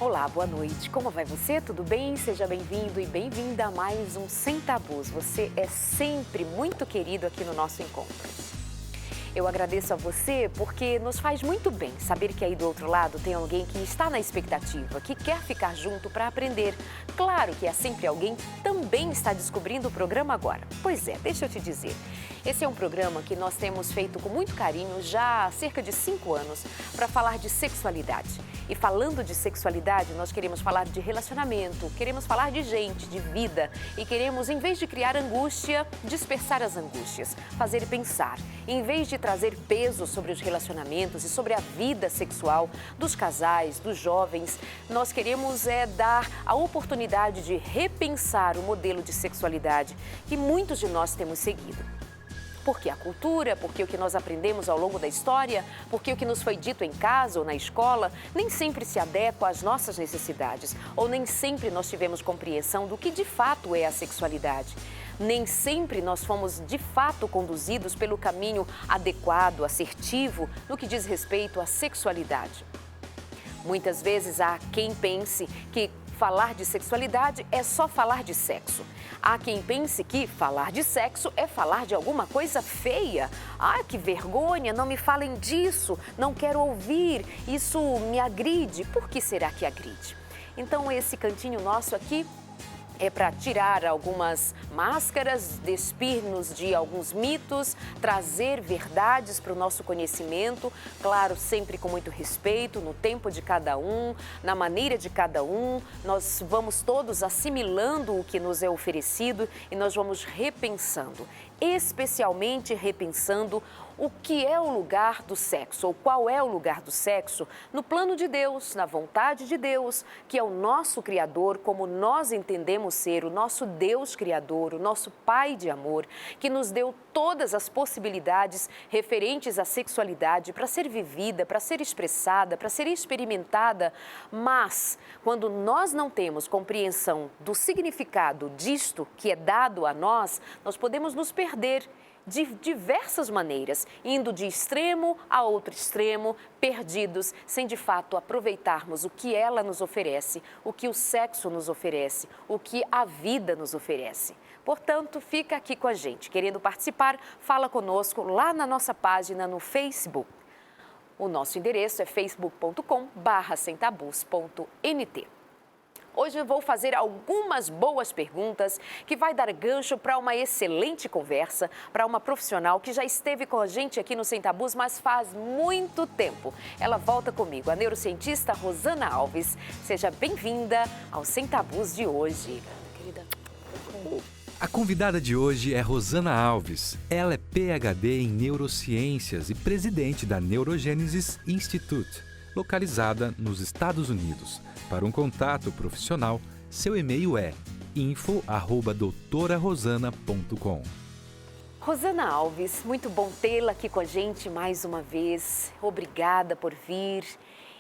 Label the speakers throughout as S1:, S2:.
S1: Olá, boa noite. Como vai você? Tudo bem? Seja bem-vindo e bem-vinda a mais um Sem Tabus. Você é sempre muito querido aqui no nosso encontro. Eu agradeço a você porque nos faz muito bem saber que aí do outro lado tem alguém que está na expectativa, que quer ficar junto para aprender. Claro que há sempre alguém que também está descobrindo o programa agora. Pois é, deixa eu te dizer. Esse é um programa que nós temos feito com muito carinho já há cerca de 5 anos para falar de sexualidade. E falando de sexualidade, nós queremos falar de relacionamento, queremos falar de gente, de vida e queremos, em vez de criar angústia, dispersar as angústias, fazer pensar. Em vez de trazer peso sobre os relacionamentos e sobre a vida sexual dos casais, dos jovens, nós queremos dar a oportunidade de repensar o modelo de sexualidade que muitos de nós temos seguido. Porque a cultura, porque o que nós aprendemos ao longo da história, porque o que nos foi dito em casa ou na escola, nem sempre se adequa às nossas necessidades, ou nem sempre nós tivemos compreensão do que de fato é a sexualidade. Nem sempre nós fomos de fato conduzidos pelo caminho adequado, assertivo, no que diz respeito à sexualidade. Muitas vezes há quem pense que falar de sexualidade é só falar de sexo. Há quem pense que falar de sexo é falar de alguma coisa feia. Ah, que vergonha, não me falem disso, não quero ouvir, isso me agride. Por que será que agride? Então, esse cantinho nosso aqui é para tirar algumas máscaras, despir-nos de alguns mitos, trazer verdades para o nosso conhecimento, claro, sempre com muito respeito, no tempo de cada um, na maneira de cada um. Nós vamos todos assimilando o que nos é oferecido e nós vamos repensando, especialmente repensando o que é o lugar do sexo, ou qual é o lugar do sexo no plano de Deus, na vontade de Deus, que é o nosso Criador, como nós entendemos ser, o nosso Deus Criador, o nosso Pai de amor, que nos deu todas as possibilidades referentes à sexualidade para ser vivida, para ser expressada, para ser experimentada, mas quando nós não temos compreensão do significado disto que é dado a nós, nós podemos nos perder de diversas maneiras, indo de extremo a outro extremo, perdidos, sem de fato aproveitarmos o que ela nos oferece, o que o sexo nos oferece, o que a vida nos oferece. Portanto, fica aqui com a gente. Querendo participar, fala conosco lá na nossa página no Facebook. O nosso endereço é facebook.com/semtabus.nt. Hoje eu vou fazer algumas boas perguntas que vai dar gancho para uma excelente conversa, para uma profissional que já esteve com a gente aqui no Sem Tabus, mas faz muito tempo. Ela volta comigo, a neurocientista Rosana Alves. Seja bem-vinda ao Sem Tabus de hoje. Querida.
S2: A convidada de hoje é Rosana Alves. Ela é PhD em Neurociências e presidente da Neurogenesis Institute, localizada nos Estados Unidos. Para um contato profissional, seu e-mail é info@doutorarosana.com.
S1: Rosana Alves, muito bom tê-la aqui com a gente mais uma vez. Obrigada por vir.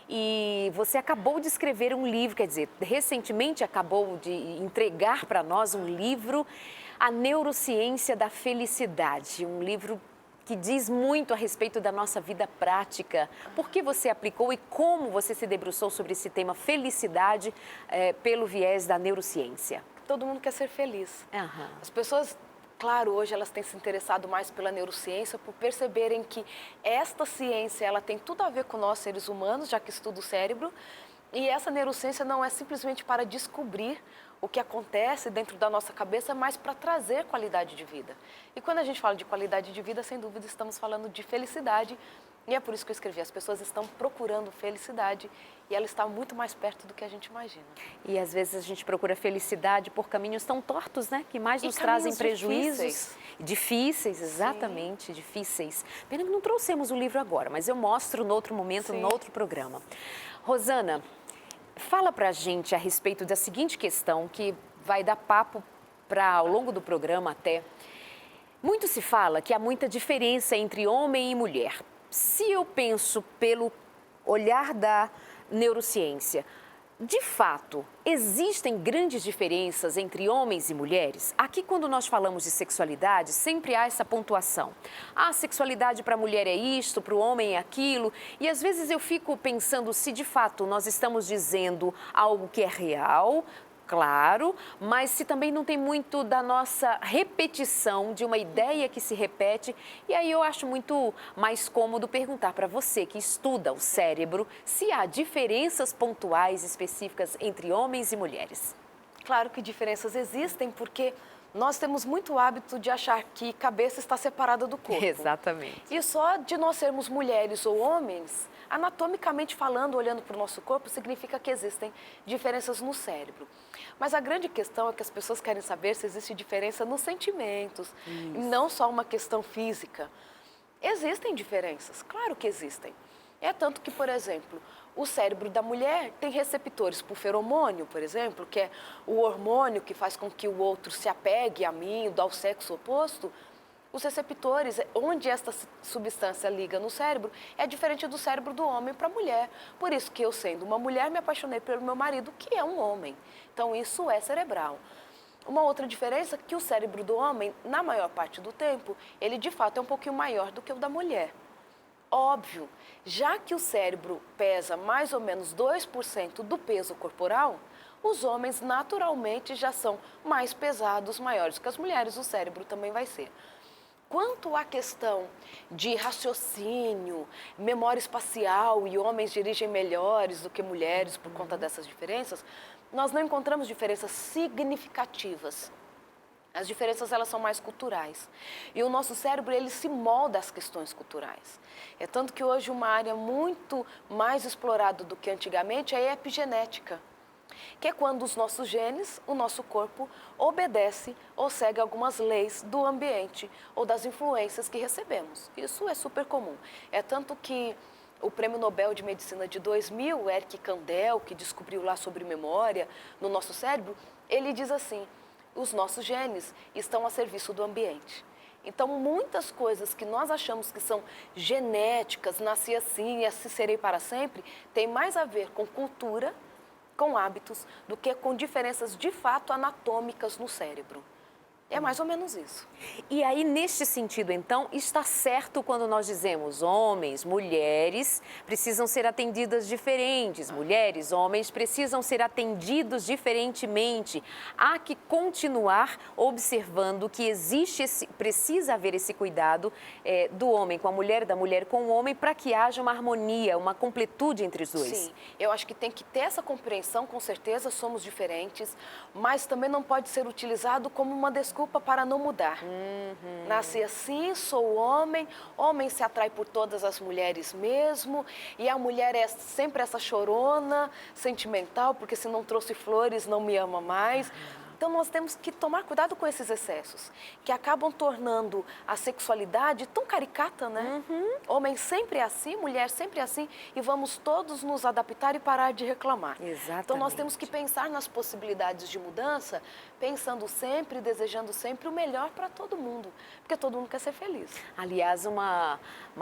S1: E você acabou de escrever um livro, quer dizer, recentemente acabou de entregar para nós um livro, A Neurociência da Felicidade, um livro que diz muito a respeito da nossa vida prática. Por que você aplicou e como você se debruçou sobre esse tema felicidade pelo viés da neurociência?
S3: Todo mundo quer ser feliz.
S1: Aham.
S3: As pessoas, claro, hoje elas têm se interessado mais pela neurociência por perceberem que esta ciência ela tem tudo a ver com nós seres humanos, já que estuda o cérebro. E essa neurociência não é simplesmente para descobrir o que acontece dentro da nossa cabeça, mas para trazer qualidade de vida. E quando a gente fala de qualidade de vida, sem dúvida estamos falando de felicidade. E é por isso que eu escrevi, as pessoas estão procurando felicidade e ela está muito mais perto do que a gente imagina.
S1: E às vezes a gente procura felicidade por caminhos tão tortos, né? Que mais nos trazem prejuízos. Difíceis, exatamente, sim. Difíceis. Pena que não trouxemos o livro agora, mas eu mostro no outro momento, sim, no outro programa. Rosana, fala pra gente a respeito da seguinte questão que vai dar papo para ao longo do programa até. Muito se fala que há muita diferença entre homem e mulher. Se eu penso pelo olhar da neurociência, De fato, existem grandes diferenças entre homens e mulheres? Aqui, quando nós falamos de sexualidade, sempre há essa pontuação. A sexualidade para a mulher é isto, para o homem é aquilo. E às vezes eu fico pensando se de fato nós estamos dizendo algo que é real, claro, mas se também não tem muito da nossa repetição de uma ideia que se repete. E aí eu acho muito mais cômodo perguntar para você que estuda o cérebro se há diferenças pontuais específicas entre homens e mulheres.
S3: Claro que diferenças existem, porque nós temos muito hábito de achar que cabeça está separada do corpo.
S1: Exatamente.
S3: E só de nós sermos mulheres ou homens, anatomicamente falando, olhando para o nosso corpo, significa que existem diferenças no cérebro. Mas a grande questão é que as pessoas querem saber se existe diferença nos sentimentos, e não só uma questão física. Existem diferenças, claro que existem. É tanto que, por exemplo, o cérebro da mulher tem receptores para o feromônio, por exemplo, que é o hormônio que faz com que o outro se apegue a mim, ao sexo oposto. Os receptores, onde esta substância liga no cérebro, é diferente do cérebro do homem para a mulher. Por isso que eu, sendo uma mulher, me apaixonei pelo meu marido, que é um homem. Então, isso é cerebral. Uma outra diferença é que o cérebro do homem, na maior parte do tempo, ele de fato é um pouquinho maior do que o da mulher. Óbvio, já que o cérebro pesa mais ou menos 2% do peso corporal, os homens naturalmente já são mais pesados, maiores que as mulheres, o cérebro também vai ser. Quanto à questão de raciocínio, memória espacial e homens dirigem melhores do que mulheres por conta dessas diferenças, nós não encontramos diferenças significativas. As diferenças, elas são mais culturais. E o nosso cérebro, ele se molda às questões culturais. É tanto que hoje uma área muito mais explorada do que antigamente é a epigenética, que é quando os nossos genes, o nosso corpo, obedece ou segue algumas leis do ambiente ou das influências que recebemos. Isso é super comum. É tanto que o Prêmio Nobel de Medicina de 2000, Eric Kandel, que descobriu lá sobre memória no nosso cérebro, ele diz assim: os nossos genes estão a serviço do ambiente. Então, muitas coisas que nós achamos que são genéticas, nasci assim e assim serei para sempre, tem mais a ver com cultura, com hábitos, do que com diferenças de fato anatômicas no cérebro. É mais ou menos isso.
S1: E aí, neste sentido, então, está certo quando nós dizemos homens, mulheres precisam ser atendidas diferentes, mulheres, homens precisam ser atendidos diferentemente. Há que continuar observando que precisa haver esse cuidado do homem com a mulher, da mulher com o homem, para que haja uma harmonia, uma completude entre os dois.
S3: Sim, eu acho que tem que ter essa compreensão, com certeza somos diferentes, mas também não pode ser utilizado como uma desculpa para não mudar. Nasci assim, sou homem, homem se atrai por todas as mulheres mesmo, e a mulher é sempre essa chorona sentimental, porque se não trouxe flores não me ama mais. Então, nós temos que tomar cuidado com esses excessos, que acabam tornando a sexualidade tão caricata, né? Homem sempre é assim, mulher sempre é assim, e vamos todos nos adaptar e parar de reclamar.
S1: Exatamente.
S3: Então, nós temos que pensar nas possibilidades de mudança, pensando sempre, desejando sempre o melhor para todo mundo, porque todo mundo quer ser feliz.
S1: Aliás, uma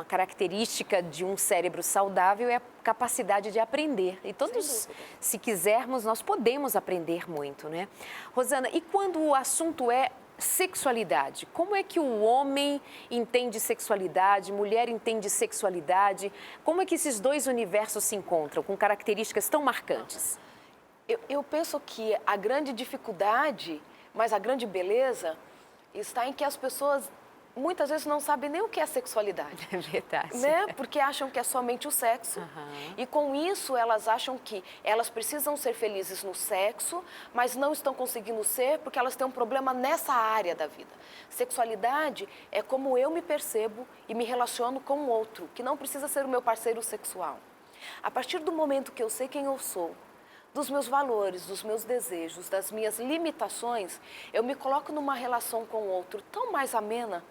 S1: característica de um cérebro saudável é a capacidade de aprender. E todos, se quisermos, nós podemos aprender muito, né? Rosana, e quando o assunto é sexualidade, como é que o homem entende sexualidade, mulher entende sexualidade? Como é que esses dois universos se encontram com características tão marcantes?
S3: Eu penso que a grande dificuldade, mas a grande beleza, está em que as pessoas muitas vezes não sabem nem o que é sexualidade.
S1: É verdade.
S3: Né? Porque acham que é somente o sexo. E com isso elas acham que elas precisam ser felizes no sexo, mas não estão conseguindo ser porque elas têm um problema nessa área da vida. Sexualidade é como eu me percebo e me relaciono com o outro, que não precisa ser o meu parceiro sexual. A partir do momento que eu sei quem eu sou, dos meus valores, dos meus desejos, das minhas limitações, eu me coloco numa relação com o outro tão mais amena,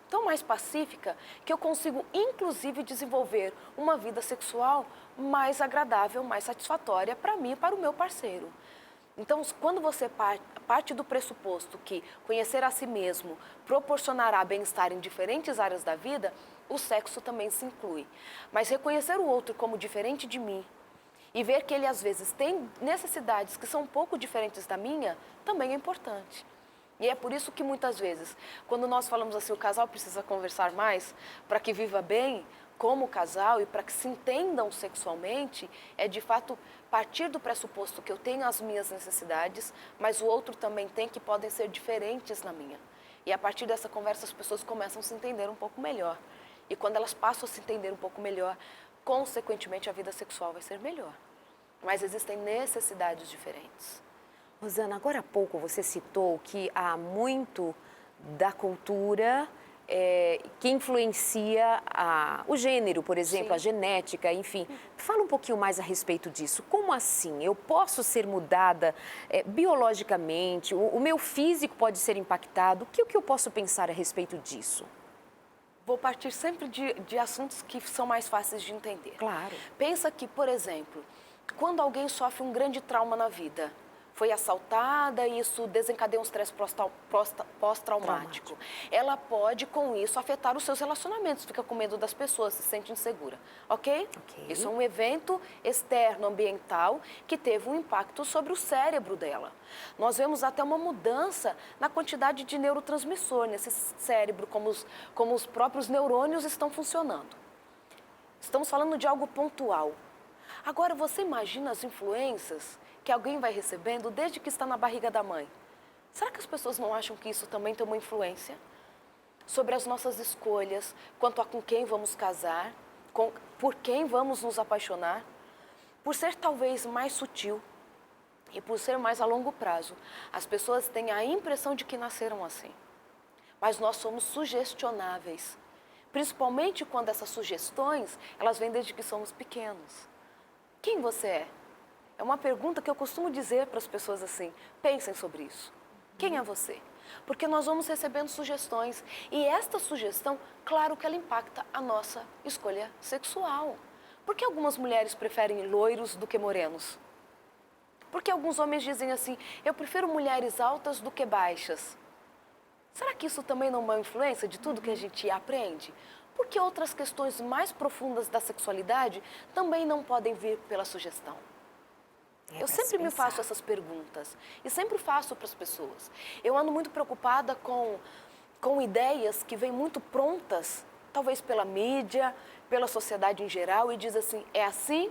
S3: tão mais pacífica, que eu consigo, inclusive, desenvolver uma vida sexual mais agradável, mais satisfatória para mim e para o meu parceiro. Então, quando você parte do pressuposto que conhecer a si mesmo proporcionará bem-estar em diferentes áreas da vida, o sexo também se inclui. Mas reconhecer o outro como diferente de mim E ver que ele, às vezes, tem necessidades que são um pouco diferentes da minha, também é importante. E é por isso que, muitas vezes, quando nós falamos assim, o casal precisa conversar mais para que viva bem como casal e para que se entendam sexualmente, é, de fato, partir do pressuposto que eu tenho as minhas necessidades, mas o outro também tem, que podem ser diferentes na minha. E, a partir dessa conversa, as pessoas começam a se entender um pouco melhor. E, quando elas passam a se entender um pouco melhor, consequentemente, a vida sexual vai ser melhor. Mas existem necessidades diferentes.
S1: Rosana, agora há pouco você citou que há muito da cultura que influencia o gênero, por exemplo,
S3: Sim.
S1: a genética, enfim. Fala um pouquinho mais a respeito disso. Como assim? Eu posso ser mudada biologicamente? O meu físico pode ser impactado? O que eu posso pensar a respeito disso?
S3: Vou partir sempre de assuntos que são mais fáceis de entender.
S1: Claro.
S3: Pensa que, por exemplo, quando alguém sofre um grande trauma na vida, foi assaltada e isso desencadeia um estresse pós-traumático. Ela pode, com isso, afetar os seus relacionamentos, fica com medo das pessoas, se sente insegura, ok? Isso é um evento externo, ambiental, que teve um impacto sobre o cérebro dela. Nós vemos até uma mudança na quantidade de neurotransmissor nesse cérebro, como os próprios neurônios estão funcionando. Estamos falando de algo pontual. Agora, você imagina as influências que alguém vai recebendo desde que está na barriga da mãe. Será que as pessoas não acham que isso também tem uma influência sobre as nossas escolhas, quanto a com quem vamos casar, por quem vamos nos apaixonar? Por ser talvez mais sutil e por ser mais a longo prazo, as pessoas têm a impressão de que nasceram assim. Mas nós somos sugestionáveis, principalmente quando essas sugestões, elas vêm desde que somos pequenos. Quem você é? É uma pergunta que eu costumo dizer para as pessoas assim, pensem sobre isso. Quem é você? Porque nós vamos recebendo sugestões e esta sugestão, claro que ela impacta a nossa escolha sexual. Por que algumas mulheres preferem loiros do que morenos? Por que alguns homens dizem assim, eu prefiro mulheres altas do que baixas? Será que isso também não é uma influência de tudo que a gente aprende? Porque outras questões mais profundas da sexualidade também não podem vir pela sugestão. Eu sempre me faço essas perguntas e sempre faço para as pessoas. Eu ando muito preocupada com ideias que vêm muito prontas, talvez pela mídia, pela sociedade em geral, e diz assim, é assim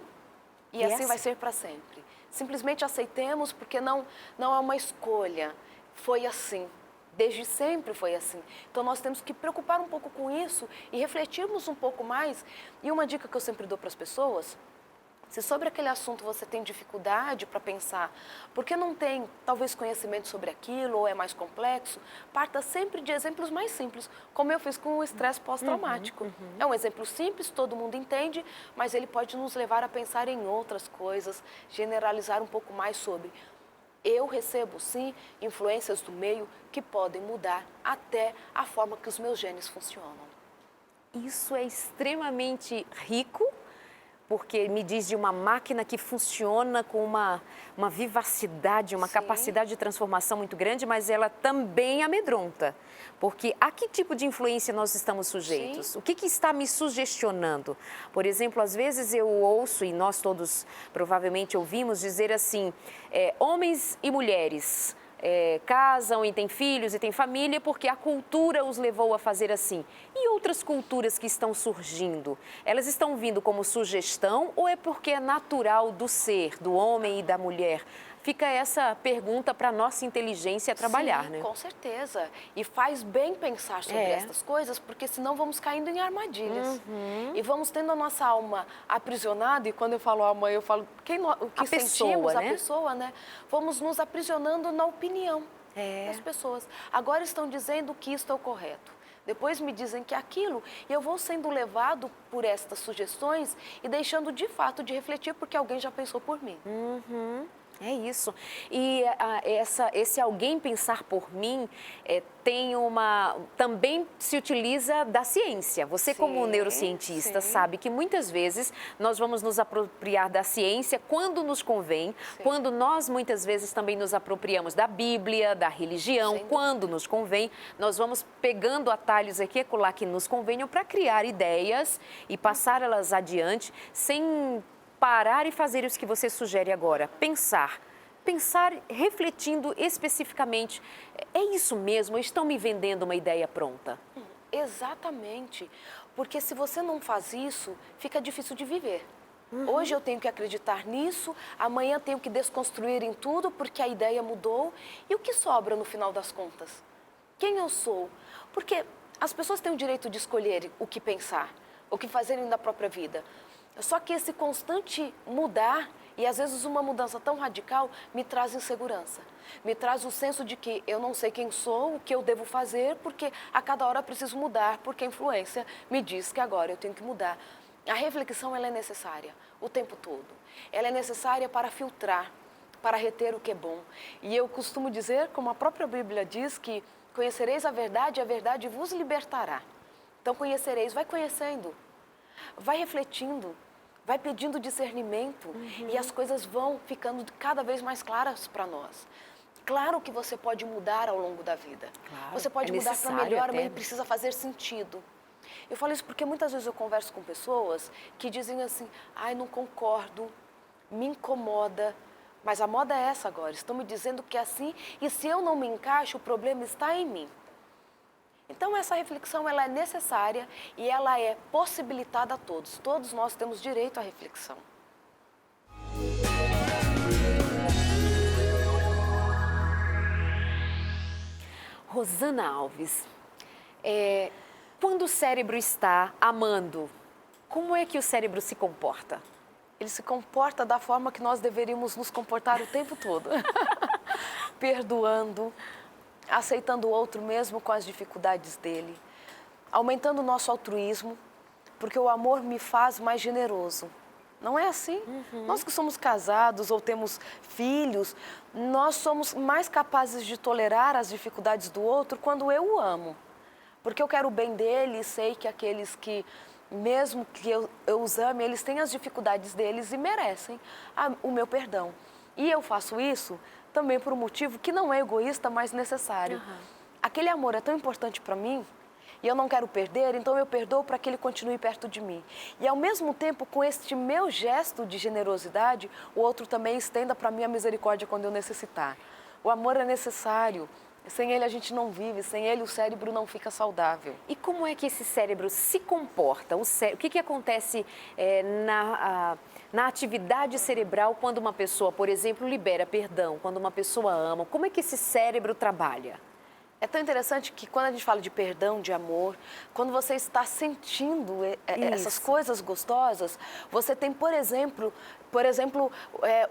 S3: e assim vai ser para sempre. Simplesmente aceitemos porque não é uma escolha, foi assim. Desde sempre foi assim. Então, nós temos que preocupar um pouco com isso e refletirmos um pouco mais. E uma dica que eu sempre dou para as pessoas, se sobre aquele assunto você tem dificuldade para pensar, porque não tem, talvez, conhecimento sobre aquilo ou é mais complexo, parta sempre de exemplos mais simples, como eu fiz com o estresse pós-traumático. É um exemplo simples, todo mundo entende, mas ele pode nos levar a pensar em outras coisas, generalizar um pouco mais sobre. Eu recebo, sim, influências do meio que podem mudar até a forma que os meus genes funcionam.
S1: Isso é extremamente rico, porque me diz de uma máquina que funciona com uma vivacidade, uma capacidade de transformação muito grande, mas ela também amedronta. Porque a que tipo de influência nós estamos sujeitos? Sim. O que está me sugestionando? Por exemplo, às vezes eu ouço, e nós todos provavelmente ouvimos, dizer assim, homens e mulheres casam e têm filhos e têm família porque a cultura os levou a fazer assim. E outras culturas que estão surgindo, elas estão vindo como sugestão ou é porque é natural do ser, do homem e da mulher? Fica essa pergunta para a nossa inteligência trabalhar, né?
S3: Com certeza. E faz bem pensar sobre essas coisas, porque senão vamos caindo em armadilhas. E vamos tendo a nossa alma aprisionada, e quando eu falo alma, eu falo o que sentimos, a pessoa, né? Vamos nos aprisionando na opinião das pessoas. Agora estão dizendo que isto é o correto. Depois me dizem que é aquilo, e eu vou sendo levado por estas sugestões e deixando de fato de refletir porque alguém já pensou por mim.
S1: É isso. E esse alguém pensar por mim também se utiliza da ciência. Você, como neurocientista, sabe que muitas vezes nós vamos nos apropriar da ciência quando nos convém, quando nós muitas vezes também nos apropriamos da Bíblia, da religião, quando nos convém, nós vamos pegando atalhos aqui e acolá que nos convenham para criar ideias e passar elas adiante sem parar e fazer isso que você sugere agora, pensar refletindo especificamente, é isso mesmo, estão me vendendo uma ideia pronta?
S3: Exatamente, porque se você não faz isso, fica difícil de viver. Hoje eu tenho que acreditar nisso, amanhã tenho que desconstruir em tudo porque a ideia mudou. E o que sobra no final das contas? Quem eu sou? Porque as pessoas têm o direito de escolher o que pensar, o que fazerem da própria vida. Só que esse constante mudar, e às vezes uma mudança tão radical, me traz insegurança. Me traz o senso de que eu não sei quem sou, o que eu devo fazer, porque a cada hora preciso mudar, porque a influência me diz que agora eu tenho que mudar. A reflexão ela é necessária o tempo todo. Ela é necessária para filtrar, para reter o que é bom. E eu costumo dizer, como a própria Bíblia diz, que conhecereis a verdade vos libertará. Então conhecereis, vai conhecendo, vai refletindo, vai pedindo discernimento e as coisas vão ficando cada vez mais claras para nós. Claro que você pode mudar ao longo da vida. Claro, você pode mudar para melhor, mas precisa fazer sentido. Eu falo isso porque muitas vezes eu converso com pessoas que dizem assim, ai, não concordo, me incomoda, mas a moda é essa agora, estão me dizendo que é assim e se eu não me encaixo, o problema está em mim. Então essa reflexão ela é necessária e ela é possibilitada a todos. Todos nós temos direito à reflexão.
S1: Rosana Alves, quando o cérebro está amando, como é que o cérebro se comporta?
S3: Ele se comporta da forma que nós deveríamos nos comportar o tempo todo. Perdoando, aceitando o outro mesmo com as dificuldades dele, aumentando o nosso altruísmo, porque o amor me faz mais generoso. Não é assim? Nós que somos casados ou temos filhos, nós somos mais capazes de tolerar as dificuldades do outro quando eu o amo. Porque eu quero o bem dele e sei que aqueles que, mesmo que eu os ame, eles têm as dificuldades deles e merecem o meu perdão. E eu faço isso também por um motivo que não é egoísta, mas necessário. Aquele amor é tão importante para mim e eu não quero perder, então eu perdoo para que ele continue perto de mim. E ao mesmo tempo, com este meu gesto de generosidade, o outro também estenda para mim a misericórdia quando eu necessitar. O amor é necessário. Sem ele a gente não vive, sem ele o cérebro não fica saudável.
S1: E como é que esse cérebro se comporta? O que acontece na atividade cerebral quando uma pessoa, por exemplo, libera perdão, quando uma pessoa ama? Como é que esse cérebro trabalha?
S3: É tão interessante que quando a gente fala de perdão, de amor, quando você está sentindo essas coisas gostosas, você tem, por exemplo,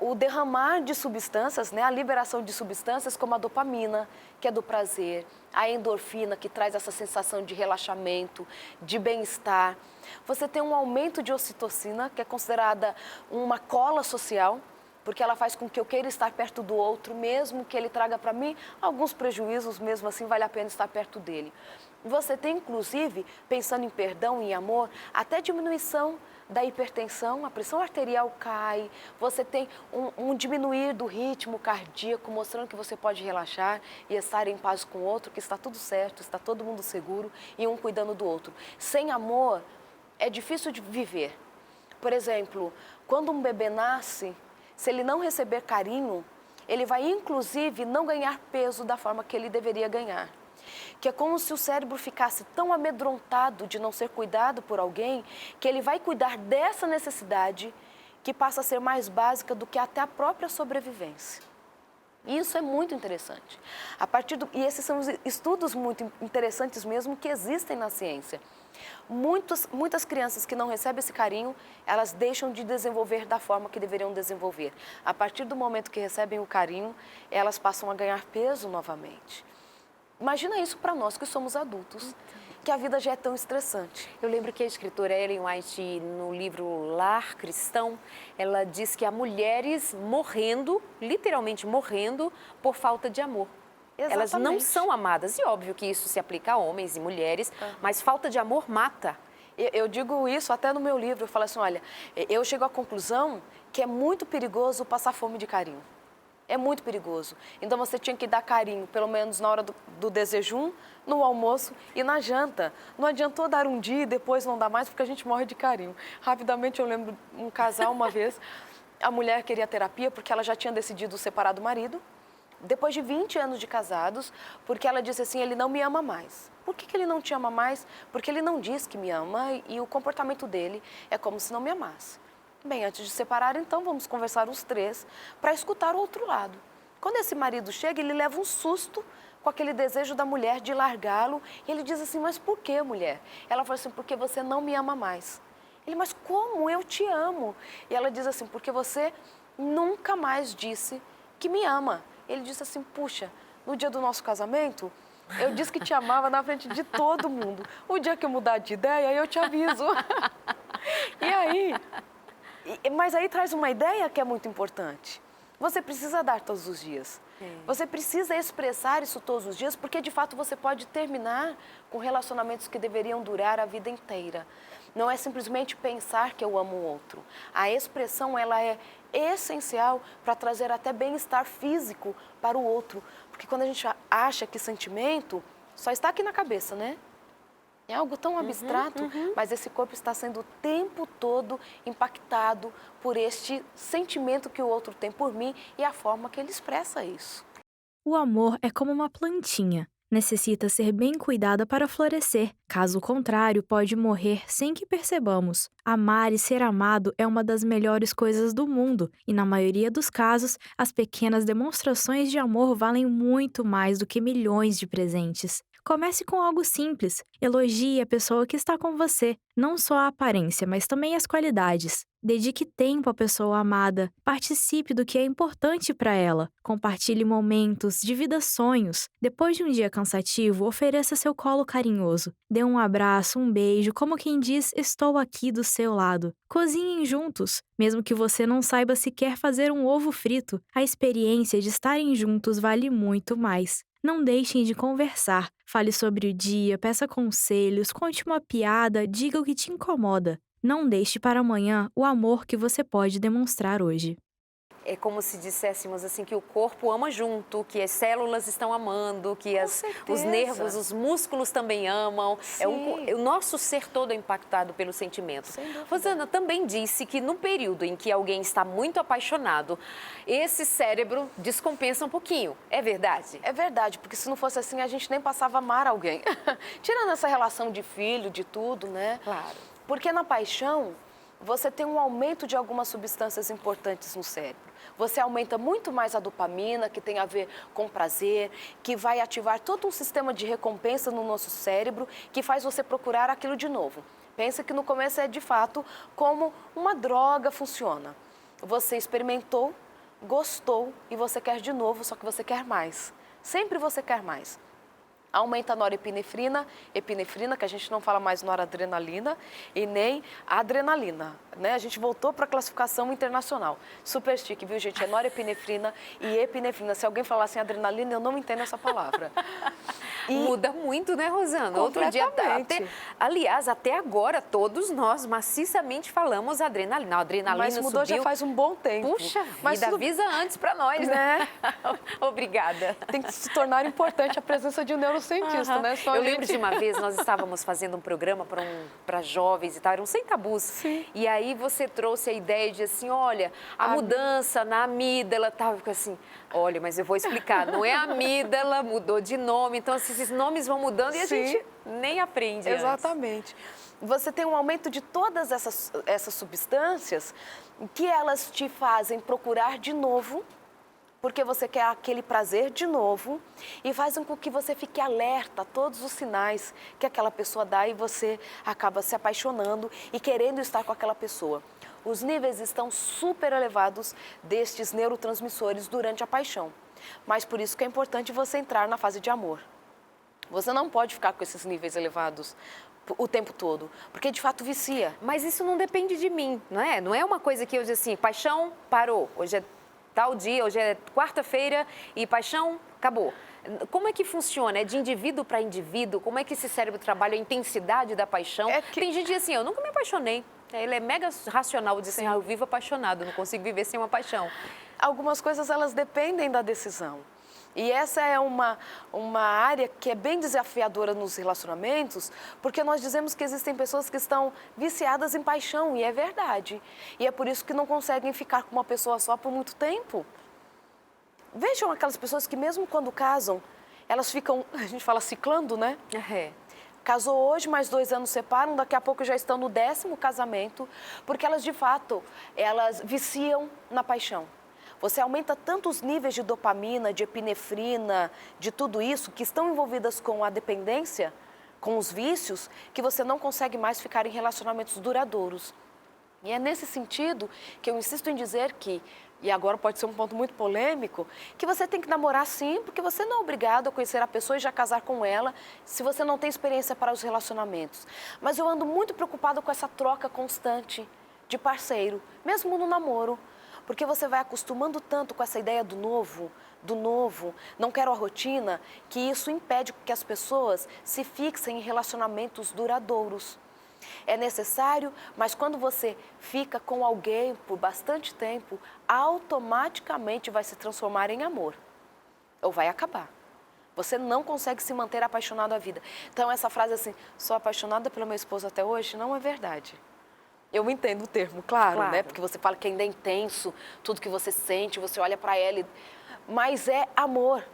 S3: o derramar de substâncias, né? A liberação de substâncias como a dopamina, que é do prazer, a endorfina, que traz essa sensação de relaxamento, de bem-estar. Você tem um aumento de ocitocina, que é considerada uma cola social, porque ela faz com que eu queira estar perto do outro, mesmo que ele traga para mim alguns prejuízos, mesmo assim vale a pena estar perto dele. Você tem, inclusive, pensando em perdão e em amor, até diminuição da hipertensão, a pressão arterial cai, você tem um diminuir do ritmo cardíaco, mostrando que você pode relaxar e estar em paz com o outro, que está tudo certo, está todo mundo seguro e um cuidando do outro. Sem amor, é difícil de viver. Por exemplo, quando um bebê nasce, se ele não receber carinho, ele vai, inclusive, não ganhar peso da forma que ele deveria ganhar. Que é como se o cérebro ficasse tão amedrontado de não ser cuidado por alguém, que ele vai cuidar dessa necessidade que passa a ser mais básica do que até a própria sobrevivência. E isso é muito interessante. E esses são estudos muito interessantes mesmo que existem na ciência. Muitas crianças que não recebem esse carinho, elas deixam de desenvolver da forma que deveriam desenvolver. A partir do momento que recebem o carinho, elas passam a ganhar peso novamente. Imagina isso para nós que somos adultos, que a vida já é tão estressante.
S1: Eu lembro que a escritora Ellen White, no livro Lar Cristão, ela diz que há mulheres morrendo, literalmente morrendo, por falta de amor.
S3: Exatamente.
S1: Elas não são amadas. E óbvio que isso se aplica a homens e mulheres, mas falta de amor mata.
S3: Eu digo isso até no meu livro, eu falo assim, olha, eu chego à conclusão que é muito perigoso passar fome de carinho. É muito perigoso. Então você tinha que dar carinho, pelo menos na hora do desejum, no almoço e na janta. Não adiantou dar um dia e depois não dar mais, porque a gente morre de carinho. Rapidamente eu lembro um casal uma vez, a mulher queria terapia porque ela já tinha decidido separar do marido, depois de 20 anos de casados, porque ela disse assim, ele não me ama mais. Por que ele não te ama mais? Porque ele não diz que me ama e o comportamento dele é como se não me amasse. Bem, antes de separar, então, vamos conversar os três para escutar o outro lado. Quando esse marido chega, ele leva um susto com aquele desejo da mulher de largá-lo. E ele diz assim, mas por que, mulher? Ela fala assim, porque você não me ama mais. Ele, mas como? Eu te amo. E ela diz assim, porque você nunca mais disse que me ama. Ele disse assim, puxa, no dia do nosso casamento, eu disse que te amava na frente de todo mundo. O dia que eu mudar de ideia, eu te aviso. E aí... Mas aí traz uma ideia que é muito importante. Você precisa dar todos os dias. Você precisa expressar isso todos os dias, porque de fato você pode terminar com relacionamentos que deveriam durar a vida inteira. Não é simplesmente pensar que eu amo o outro. A expressão, ela é essencial para trazer até bem-estar físico para o outro. Porque quando a gente acha que sentimento só está aqui na cabeça, né? É algo tão abstrato, mas esse corpo está sendo o tempo todo impactado por este sentimento que o outro tem por mim e a forma que ele expressa isso.
S4: O amor é como uma plantinha. Necessita ser bem cuidada para florescer. Caso contrário, pode morrer sem que percebamos. Amar e ser amado é uma das melhores coisas do mundo, e na maioria dos casos, as pequenas demonstrações de amor valem muito mais do que milhões de presentes. Comece com algo simples. Elogie a pessoa que está com você, não só a aparência, mas também as qualidades. Dedique tempo à pessoa amada, participe do que é importante para ela, compartilhe momentos, divida sonhos. Depois de um dia cansativo, ofereça seu colo carinhoso. Dê um abraço, um beijo, como quem diz, estou aqui do seu lado. Cozinhem juntos, mesmo que você não saiba sequer fazer um ovo frito. A experiência de estarem juntos vale muito mais. Não deixem de conversar. Fale sobre o dia, peça conselhos, conte uma piada, diga o que te incomoda. Não deixe para amanhã o amor que você pode demonstrar hoje.
S1: É como se disséssemos assim que o corpo ama junto, que as células estão amando, que os nervos, os músculos também amam. O nosso ser todo é impactado pelo sentimento. Rosana também disse que no período em que alguém está muito apaixonado, esse cérebro descompensa um pouquinho. É verdade?
S3: É verdade, porque se não fosse assim, a gente nem passava a amar alguém. Tirando essa relação de filho, de tudo, né?
S1: Claro.
S3: Porque na paixão, você tem um aumento de algumas substâncias importantes no cérebro. Você aumenta muito mais a dopamina, que tem a ver com prazer, que vai ativar todo um sistema de recompensa no nosso cérebro, que faz você procurar aquilo de novo. Pensa que no começo é de fato como uma droga funciona. Você experimentou, gostou e você quer de novo, só que você quer mais. Sempre você quer mais. Aumenta a norepinefrina, epinefrina, que a gente não fala mais noradrenalina, e nem adrenalina, né? A gente voltou para a classificação internacional. Super chique, viu, gente? É norepinefrina e epinefrina. Se alguém falar assim adrenalina, eu não entendo essa palavra.
S1: E muda muito, né, Rosana? Outro dia, aliás, até agora, todos nós maciçamente falamos adrenalina. A adrenalina
S3: mas mudou
S1: subiu.
S3: Já faz um bom tempo.
S1: Puxa vida, avisa antes para nós, né? Obrigada.
S3: Tem que se tornar importante a presença de um neurocientista, né?
S1: Eu lembro de uma vez, nós estávamos fazendo um programa para jovens e tal, era um Sem Tabus.
S3: Sim.
S1: E aí você trouxe a ideia de assim, olha, a mudança na amígdala, tal, ficou assim, olha, mas eu vou explicar, não é a amígdala, mudou de nome, então assim, esses nomes vão mudando e a gente nem aprende.
S3: Exatamente. Você tem um aumento de todas essas substâncias que elas te fazem procurar de novo, porque você quer aquele prazer de novo e fazem com que você fique alerta a todos os sinais que aquela pessoa dá e você acaba se apaixonando e querendo estar com aquela pessoa. Os níveis estão super elevados destes neurotransmissores durante a paixão, mas por isso que é importante você entrar na fase de amor. Você não pode ficar com esses níveis elevados o tempo todo, porque de fato vicia.
S1: Mas isso não depende de mim, não é? Não é uma coisa que eu digo assim, paixão parou, hoje é tal dia, hoje é quarta-feira e paixão acabou. Como é que funciona? É de indivíduo para indivíduo? Como é que esse cérebro trabalha a intensidade da paixão? Tem gente que diz assim, eu nunca me apaixonei. Ele é mega racional, diz assim, eu vivo apaixonado, não consigo viver sem uma paixão.
S3: Algumas coisas, elas dependem da decisão. E essa é uma área que é bem desafiadora nos relacionamentos, porque nós dizemos que existem pessoas que estão viciadas em paixão, e é verdade. E é por isso que não conseguem ficar com uma pessoa só por muito tempo. Vejam aquelas pessoas que mesmo quando casam, elas ficam, a gente fala ciclando, né? Casou hoje, mais 2 anos separam, daqui a pouco já estão no 10º casamento, porque elas, de fato, elas viciam na paixão. Você aumenta tanto os níveis de dopamina, de epinefrina, de tudo isso, que estão envolvidas com a dependência, com os vícios, que você não consegue mais ficar em relacionamentos duradouros. E é nesse sentido que eu insisto em dizer que, e agora pode ser um ponto muito polêmico, que você tem que namorar sim, porque você não é obrigado a conhecer a pessoa e já casar com ela, se você não tem experiência para os relacionamentos. Mas eu ando muito preocupada com essa troca constante de parceiro, mesmo no namoro, porque você vai acostumando tanto com essa ideia do novo, não quero a rotina, que isso impede que as pessoas se fixem em relacionamentos duradouros. É necessário, mas quando você fica com alguém por bastante tempo, automaticamente vai se transformar em amor. Ou vai acabar. Você não consegue se manter apaixonado à vida. Então, essa frase assim, sou apaixonada pelo meu esposo até hoje, não é verdade. Eu entendo o termo, claro, né? Porque você fala que ainda é intenso, tudo que você sente, você olha para ela, mas é amor.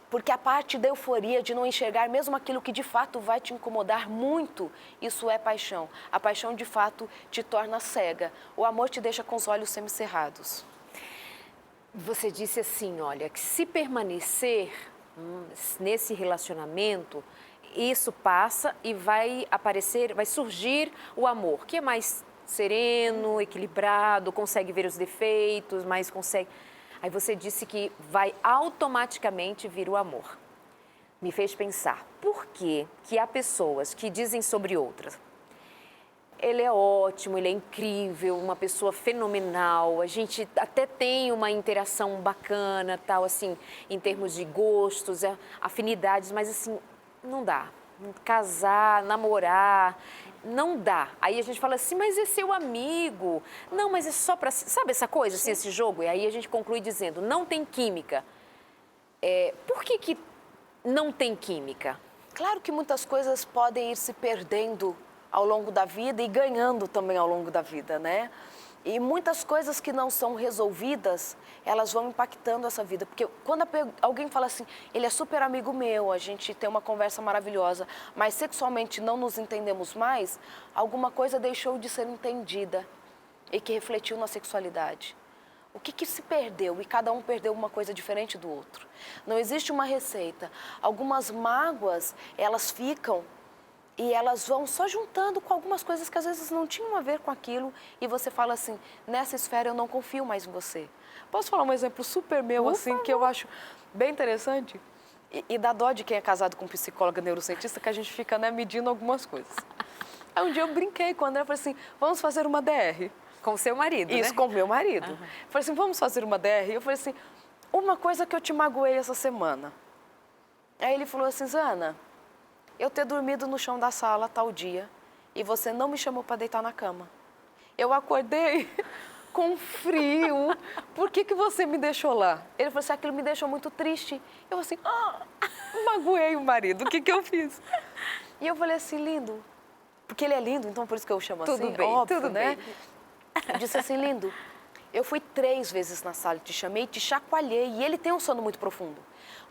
S3: Porque a parte da euforia de não enxergar mesmo aquilo que de fato vai te incomodar muito, isso é paixão. A paixão de fato te torna cega. O amor te deixa com os olhos semicerrados.
S1: Você disse assim, olha, que se permanecer nesse relacionamento, isso passa e vai aparecer, vai surgir o amor, que é mais sereno, equilibrado, consegue ver os defeitos, mas consegue... Aí você disse que vai automaticamente vir o amor. Me fez pensar, por que há pessoas que dizem sobre outras? Ele é ótimo, ele é incrível, uma pessoa fenomenal, a gente até tem uma interação bacana, tal, assim, em termos de gostos, afinidades, mas assim, não dá. Casar, namorar, não dá. Aí a gente fala assim, mas é seu amigo. Não, mas é só para... Sabe essa coisa, assim, esse jogo? E aí a gente conclui dizendo, não tem química. Por que não tem química?
S3: Claro que muitas coisas podem ir se perdendo ao longo da vida e ganhando também ao longo da vida, né? E muitas coisas que não são resolvidas, elas vão impactando essa vida. Porque quando alguém fala assim, ele é super amigo meu, a gente tem uma conversa maravilhosa, mas sexualmente não nos entendemos mais, alguma coisa deixou de ser entendida e que refletiu na sexualidade. O que se perdeu? E cada um perdeu uma coisa diferente do outro. Não existe uma receita. Algumas mágoas, elas ficam... E elas vão só juntando com algumas coisas que às vezes não tinham a ver com aquilo. E você fala assim, nessa esfera eu não confio mais em você. Posso falar um exemplo super meu, assim, que eu acho bem interessante? E dá dó de quem é casado com psicóloga neurocientista, que a gente fica, né, medindo algumas coisas. Aí um dia eu brinquei com o André, falei assim, vamos fazer uma DR.
S1: Com o seu marido,
S3: Isso,
S1: né?
S3: com o meu marido. Falei assim, vamos fazer uma DR? Eu falei assim, uma coisa que eu te magoei essa semana. Aí ele falou assim, Zana... eu ter dormido no chão da sala tal dia e você não me chamou para deitar na cama. Eu acordei com frio. Por que você me deixou lá? Ele falou assim, aquilo me deixou muito triste. Eu assim, magoei o marido, o que eu fiz? E eu falei assim, lindo, porque ele é lindo, então por isso que eu chamo assim,
S1: tudo bem,
S3: óbvio,
S1: tudo
S3: né?
S1: bem.
S3: Eu disse assim, lindo, eu fui 3 vezes na sala, te chamei, te chacoalhei e ele tem um sono muito profundo.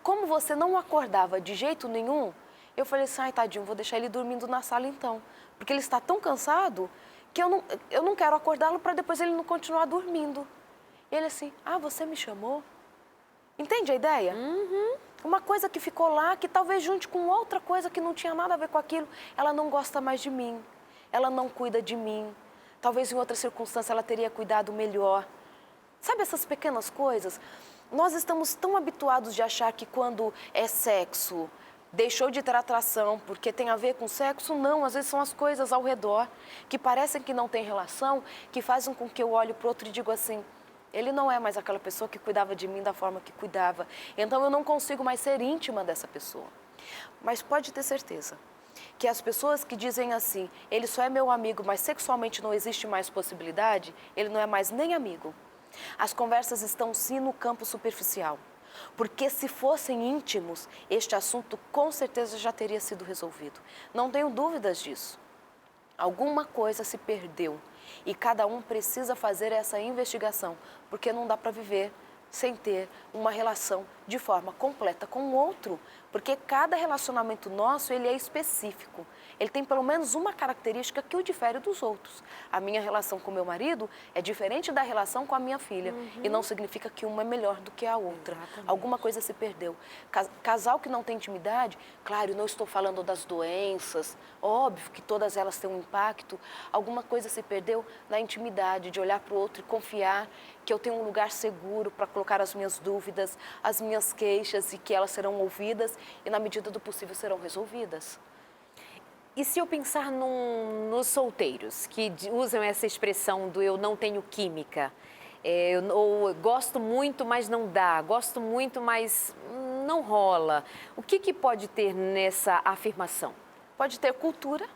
S3: Como você não acordava de jeito nenhum, eu falei assim, ai, tadinho, vou deixar ele dormindo na sala então. Porque ele está tão cansado que eu não quero acordá-lo para depois ele não continuar dormindo. E ele assim, você me chamou? Entende a ideia? Uma coisa que ficou lá, que talvez junte com outra coisa que não tinha nada a ver com aquilo. Ela não gosta mais de mim, ela não cuida de mim. Talvez em outra circunstância ela teria cuidado melhor. Sabe essas pequenas coisas? Nós estamos tão habituados de achar que quando é sexo... deixou de ter atração porque tem a ver com sexo? Não, às vezes são as coisas ao redor que parecem que não têm relação, que fazem com que eu olhe para o outro e digo assim, ele não é mais aquela pessoa que cuidava de mim da forma que cuidava, então eu não consigo mais ser íntima dessa pessoa. Mas pode ter certeza que as pessoas que dizem assim, ele só é meu amigo, mas sexualmente não existe mais possibilidade, ele não é mais nem amigo. As conversas estão sim no campo superficial. Porque se fossem íntimos, este assunto com certeza já teria sido resolvido. Não tenho dúvidas disso. Alguma coisa se perdeu e cada um precisa fazer essa investigação, porque não dá para viver sem ter uma relação de forma completa com o outro, porque cada relacionamento nosso, ele é específico. Ele tem pelo menos uma característica que o difere dos outros. A minha relação com meu marido é diferente da relação com a minha filha. E não significa que uma é melhor do que a outra.
S1: Exatamente.
S3: Alguma coisa se perdeu. Casal que não tem intimidade, claro, não estou falando das doenças, óbvio que todas elas têm um impacto. Alguma coisa se perdeu na intimidade, de olhar para o outro e confiar que eu tenho um lugar seguro para colocar as minhas dúvidas, as minhas queixas e que elas serão ouvidas e, na medida do possível, serão resolvidas.
S1: E se eu pensar nos solteiros, que usam essa expressão do eu não tenho química, ou gosto muito, mas não dá, gosto muito, mas não rola. O que pode ter nessa afirmação?
S3: Pode ter cultura,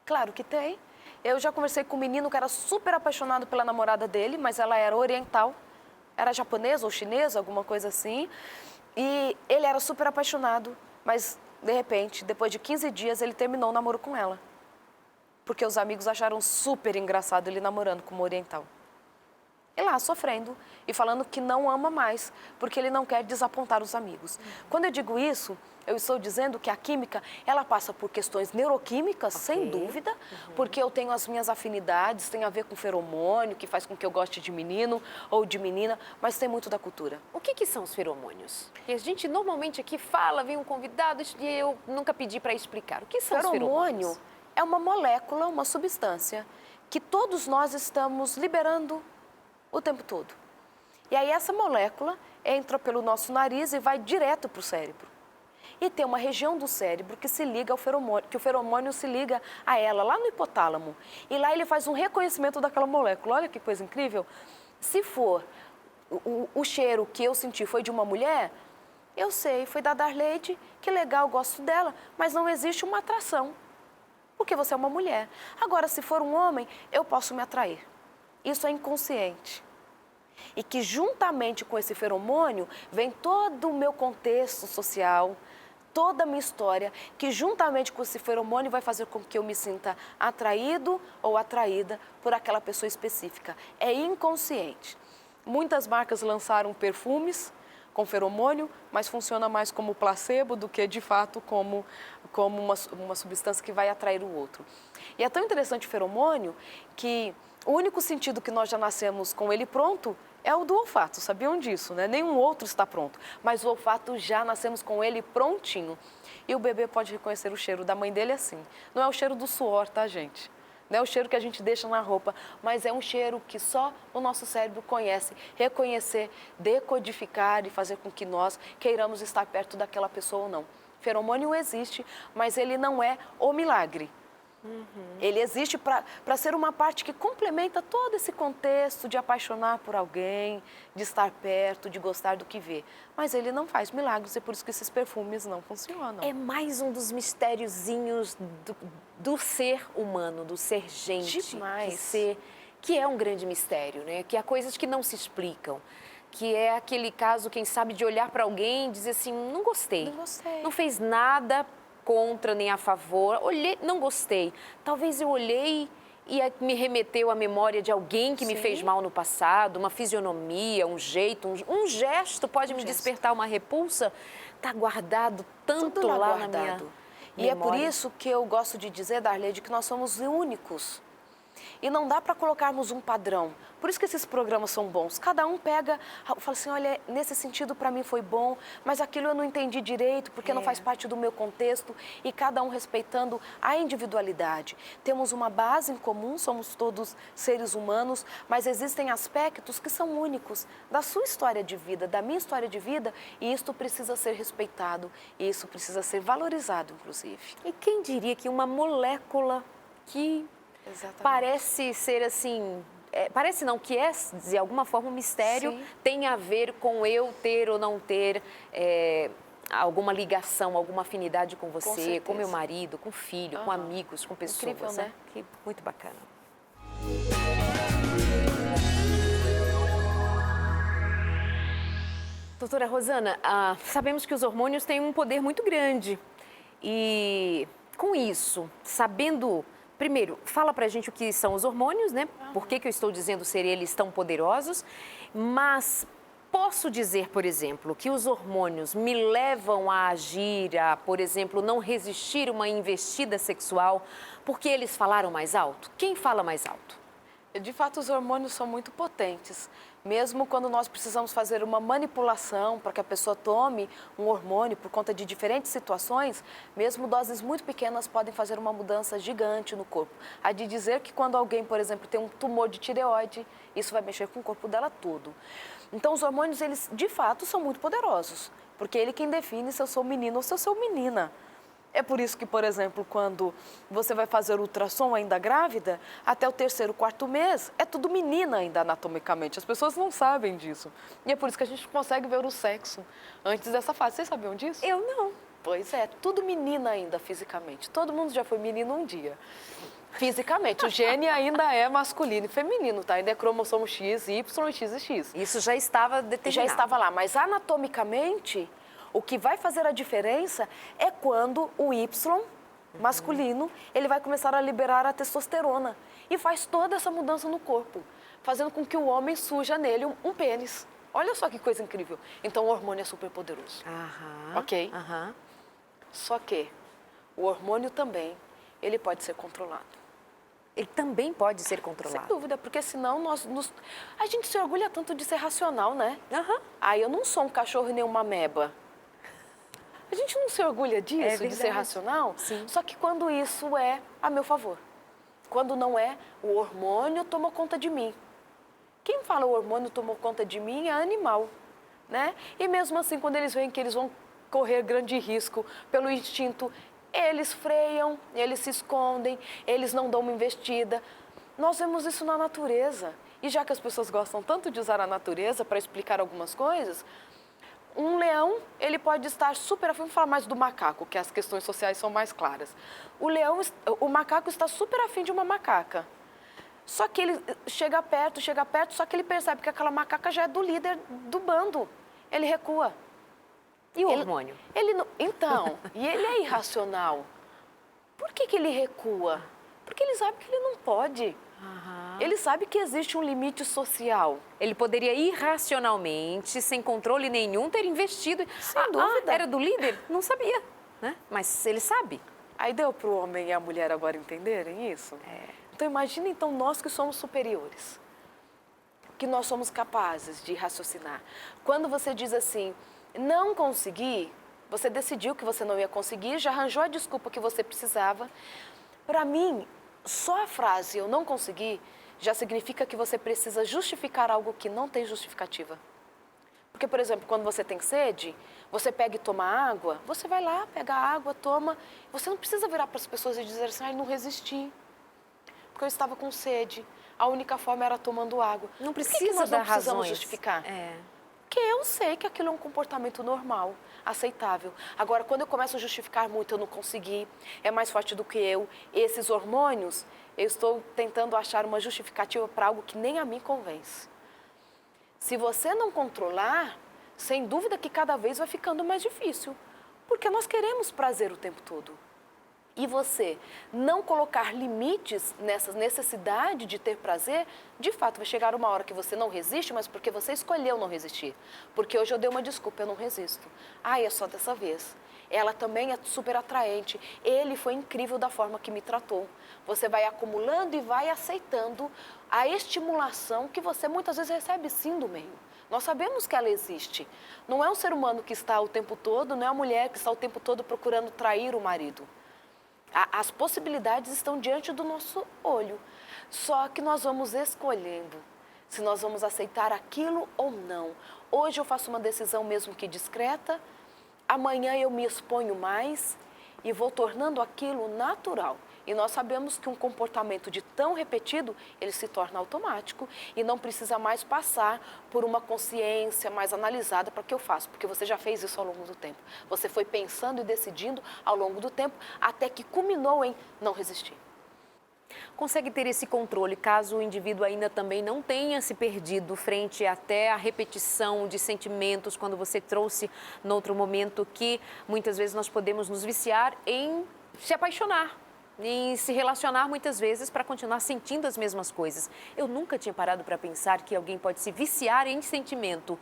S3: claro que tem. Eu já conversei com um menino que era super apaixonado pela namorada dele, mas ela era oriental, era japonesa ou chinesa, alguma coisa assim. E ele era super apaixonado, mas de repente, depois de 15 dias, ele terminou o namoro com ela. Porque os amigos acharam super engraçado ele namorando com uma oriental. E lá, sofrendo e falando que não ama mais, porque ele não quer desapontar os amigos. Quando eu digo isso, eu estou dizendo que a química, ela passa por questões neuroquímicas, sem dúvida, porque eu tenho as minhas afinidades, tem a ver com feromônio, que faz com que eu goste de menino ou de menina, mas tem muito da cultura.
S1: O que são os feromônios? E a gente normalmente aqui fala, vem um convidado e eu nunca pedi para explicar. O que são os feromônios?
S3: Feromônio é uma molécula, uma substância que todos nós estamos liberando o tempo todo. E aí essa molécula entra pelo nosso nariz e vai direto para o cérebro. E tem uma região do cérebro que se liga ao feromônio, que o feromônio se liga a ela, lá no hipotálamo. E lá ele faz um reconhecimento daquela molécula. Olha que coisa incrível. Se for o cheiro que eu senti foi de uma mulher, eu sei, foi da Darleide, que legal, gosto dela, mas não existe uma atração, porque você é uma mulher. Agora, se for um homem, eu posso me atrair. Isso é inconsciente. E que juntamente com esse feromônio vem todo o meu contexto social, toda a minha história, que juntamente com esse feromônio vai fazer com que eu me sinta atraído ou atraída por aquela pessoa específica. É inconsciente. Muitas marcas lançaram perfumes com feromônio, mas funciona mais como placebo do que, de fato, como uma substância que vai atrair o outro. E é tão interessante o feromônio que o único sentido que nós já nascemos com ele pronto é o do olfato, sabiam disso, né? Nenhum outro está pronto, mas o olfato já nascemos com ele prontinho. E o bebê pode reconhecer o cheiro da mãe dele assim. Não é o cheiro do suor, tá, gente? Não é o cheiro que a gente deixa na roupa, mas é um cheiro que só o nosso cérebro conhece, reconhecer, decodificar e fazer com que nós queiramos estar perto daquela pessoa ou não. Feromônio existe, mas ele não é o milagre. Ele existe para ser uma parte que complementa todo esse contexto de apaixonar por alguém, de estar perto, de gostar do que vê. Mas ele não faz milagres e por isso que esses perfumes não funcionam.
S1: É mais um dos mistériozinhos do ser humano, do ser gente.
S3: Demais.
S1: Que é um grande mistério, né? Que há coisas que não se explicam. Que é aquele caso, quem sabe, de olhar para alguém e dizer assim, não gostei.
S3: Não gostei.
S1: Não fez nada contra nem a favor, olhei, não gostei. Talvez eu olhei e me remeteu à memória de alguém que me fez mal no passado, uma fisionomia, um jeito, um gesto pode me despertar uma repulsa. Está guardado tanto lá na minha memória.
S3: E é por isso que eu gosto de dizer, Darleide, que nós somos únicos. E não dá para colocarmos um padrão. Por isso que esses programas são bons. Cada um pega, fala assim, olha, nesse sentido para mim foi bom, mas aquilo eu não entendi direito porque não faz parte do meu contexto. E cada um respeitando a individualidade. Temos uma base em comum, somos todos seres humanos, mas existem aspectos que são únicos da sua história de vida, da minha história de vida, e isso precisa ser respeitado, e isso precisa ser valorizado, inclusive.
S1: E quem diria que uma molécula que parece ser assim, parece não, que é de alguma forma um mistério, tem a ver com eu ter ou não ter alguma ligação, alguma afinidade com você,
S3: certeza.
S1: com meu marido, com filho, com amigos, com pessoas.
S3: Incrível, né?
S1: Que muito bacana. Doutora Rosana, sabemos que os hormônios têm um poder muito grande. E com isso, sabendo... Primeiro, fala pra gente o que são os hormônios, né? Por que eu estou dizendo ser eles tão poderosos? Mas posso dizer, por exemplo, que os hormônios me levam a agir, a, por exemplo, não resistir uma investida sexual porque eles falaram mais alto? Quem fala mais alto?
S3: De fato, os hormônios são muito potentes. Mesmo quando nós precisamos fazer uma manipulação para que a pessoa tome um hormônio por conta de diferentes situações, mesmo doses muito pequenas podem fazer uma mudança gigante no corpo. Há de dizer que quando alguém, por exemplo, tem um tumor de tireoide, isso vai mexer com o corpo dela todo. Então, os hormônios, eles de fato são muito poderosos, porque ele quem define se eu sou menino ou se eu sou menina. É por isso que, por exemplo, quando você vai fazer ultrassom ainda grávida, até o 3º, 4º mês, é tudo menina ainda anatomicamente. As pessoas não sabem disso. E é por isso que a gente consegue ver o sexo antes dessa fase. Vocês sabiam disso?
S1: Eu não.
S3: Pois é, tudo menina ainda fisicamente. Todo mundo já foi menino um dia. Fisicamente, o gene ainda é masculino e feminino, tá? Ainda é cromossomo X, Y, X e X.
S1: Isso já estava determinado.
S3: Já estava lá, mas anatomicamente... O que vai fazer a diferença é quando o Y masculino, ele vai começar a liberar a testosterona e faz toda essa mudança no corpo, fazendo com que o homem surja nele um pênis. Olha só que coisa incrível. Então, o hormônio é super poderoso. Ok? Só que o hormônio também, ele pode ser controlado.
S1: Ele também pode ser controlado.
S3: Sem dúvida, porque senão a gente se orgulha tanto de ser racional, né? Eu não sou um cachorro e nem uma ameba. A gente não se orgulha disso, de ser racional?
S1: Sim.
S3: Só que quando isso é a meu favor. Quando não é, o hormônio tomou conta de mim. Quem fala o hormônio tomou conta de mim é animal, né? E mesmo assim, quando eles veem que eles vão correr grande risco pelo instinto, eles freiam, eles se escondem, eles não dão uma investida. Nós vemos isso na natureza. E já que as pessoas gostam tanto de usar a natureza para explicar algumas coisas... Um leão, ele pode estar super afim, vamos falar mais do macaco, que as questões sociais são mais claras. O macaco está super afim de uma macaca. Só que ele chega perto, só que ele percebe que aquela macaca já é do líder do bando. Ele recua.
S1: E o hormônio?
S3: Então, e ele é irracional. Por que ele recua? Porque ele sabe que ele não pode. Ele sabe que existe um limite social.
S1: Ele poderia irracionalmente, sem controle nenhum, ter investido.
S3: Sem dúvida.
S1: Era do líder? Não sabia, né? Mas ele sabe.
S3: Aí deu para o homem e a mulher agora entenderem isso? Então imagina então nós que somos superiores, que nós somos capazes de raciocinar. Quando você diz assim, não consegui, você decidiu que você não ia conseguir, já arranjou a desculpa que você precisava. Para mim, só a frase eu não consegui já significa que você precisa justificar algo que não tem justificativa. Porque, por exemplo, quando você tem sede, você pega e toma água, você vai lá, pega a água, toma. Você não precisa virar para as pessoas e dizer assim, não resisti, porque eu estava com sede. A única forma era tomando água.
S1: Não
S3: Por que
S1: precisa
S3: nós não
S1: dar
S3: precisamos
S1: razões.
S3: justificar? Porque eu sei que aquilo é um comportamento normal, aceitável. Agora, quando eu começo a justificar muito, eu não consegui, é mais forte do que eu, esses hormônios, eu estou tentando achar uma justificativa para algo que nem a mim convence. Se você não controlar, sem dúvida que cada vez vai ficando mais difícil, porque nós queremos prazer o tempo todo. E você não colocar limites nessa necessidade de ter prazer, de fato vai chegar uma hora que você não resiste, mas porque você escolheu não resistir. Porque hoje eu dei uma desculpa, eu não resisto. É só dessa vez. Ela também é super atraente. Ele foi incrível da forma que me tratou. Você vai acumulando e vai aceitando a estimulação que você muitas vezes recebe sim do meio. Nós sabemos que ela existe. Não é um ser humano que está o tempo todo, não é a mulher que está o tempo todo procurando trair o marido. As possibilidades estão diante do nosso olho. Só que nós vamos escolhendo se nós vamos aceitar aquilo ou não. Hoje eu faço uma decisão mesmo que discreta, amanhã eu me exponho mais e vou tornando aquilo natural. E nós sabemos que um comportamento de tão repetido, ele se torna automático e não precisa mais passar por uma consciência mais analisada para o que eu faço, porque você já fez isso ao longo do tempo. Você foi pensando e decidindo ao longo do tempo, até que culminou em não resistir.
S1: Consegue ter esse controle caso o indivíduo ainda também não tenha se perdido frente até a repetição de sentimentos, quando você trouxe no outro momento que muitas vezes nós podemos nos viciar em se apaixonar, em se relacionar muitas vezes para continuar sentindo as mesmas coisas. Eu nunca tinha parado para pensar que alguém pode se viciar em sentimento,